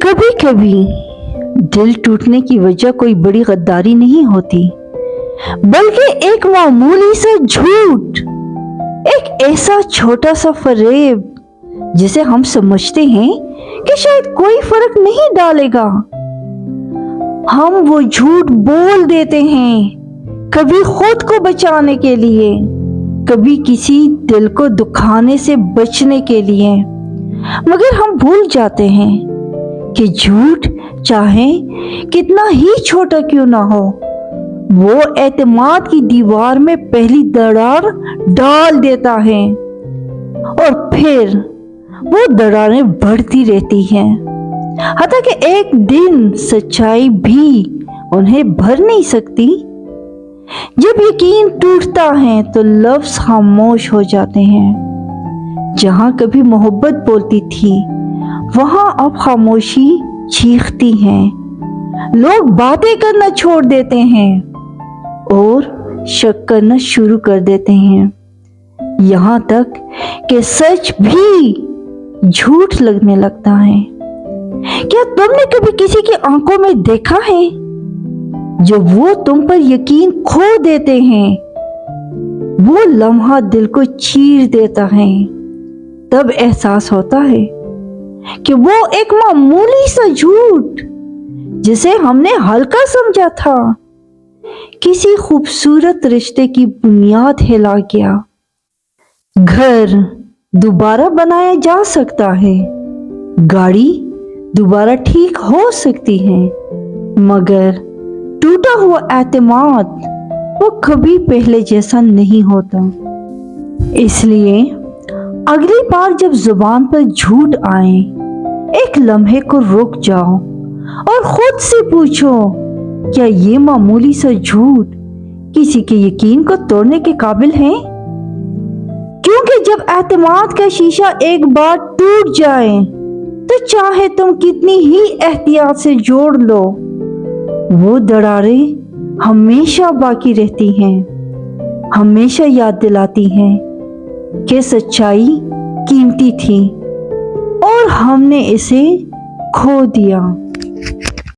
کبھی کبھی دل ٹوٹنے کی وجہ کوئی بڑی غداری نہیں ہوتی، بلکہ ایک معمولی سا جھوٹ، ایک ایسا چھوٹا سا فریب جسے ہم سمجھتے ہیں کہ شاید کوئی فرق نہیں ڈالے گا۔ ہم وہ جھوٹ بول دیتے ہیں، کبھی خود کو بچانے کے لیے، کبھی کسی دل کو دکھانے سے بچنے کے لیے، مگر ہم بھول جاتے ہیں کہ جھوٹ چاہے کتنا ہی چھوٹا کیوں نہ ہو، وہ اعتماد کی دیوار میں پہلی دراڑ ڈال دیتا ہے، اور پھر وہ دراڑیں بڑھتی رہتی ہیں، حتیٰ کہ ایک دن سچائی بھی انہیں بھر نہیں سکتی۔ جب یقین ٹوٹتا ہے تو لفظ خاموش ہو جاتے ہیں۔ جہاں کبھی محبت بولتی تھی، وہاں اب خاموشی چیختی ہے۔ لوگ باتیں کرنا چھوڑ دیتے ہیں اور شک کرنا شروع کر دیتے ہیں، یہاں تک کہ سچ بھی جھوٹ لگنے لگتا ہے۔ کیا تم نے کبھی کسی کی آنکھوں میں دیکھا ہے جب وہ تم پر یقین کھو دیتے ہیں؟ وہ لمحہ دل کو چیر دیتا ہے، تب احساس ہوتا ہے کہ وہ ایک معمولی سا جھوٹ جسے ہم نے ہلکا سمجھا تھا، کسی خوبصورت رشتے کی بنیاد ہلا گیا۔ گھر دوبارہ بنایا جا سکتا ہے، گاڑی دوبارہ ٹھیک ہو سکتی ہے، مگر ٹوٹا ہوا اعتماد وہ کبھی پہلے جیسا نہیں ہوتا۔ اس لیے اگلی بار جب زبان پر جھوٹ آئے، ایک لمحے کو رک جاؤ اور خود سے پوچھو، کیا یہ معمولی سا جھوٹ کسی کے یقین کو توڑنے کے قابل ہے؟ کیونکہ جب اعتماد کا شیشہ ایک بار ٹوٹ جائے تو چاہے تم کتنی ہی احتیاط سے جوڑ لو، وہ دراڑیں ہمیشہ باقی رہتی ہیں، ہمیشہ یاد دلاتی ہیں کہ سچائی قیمتی تھی اور ہم نے اسے کھو دیا۔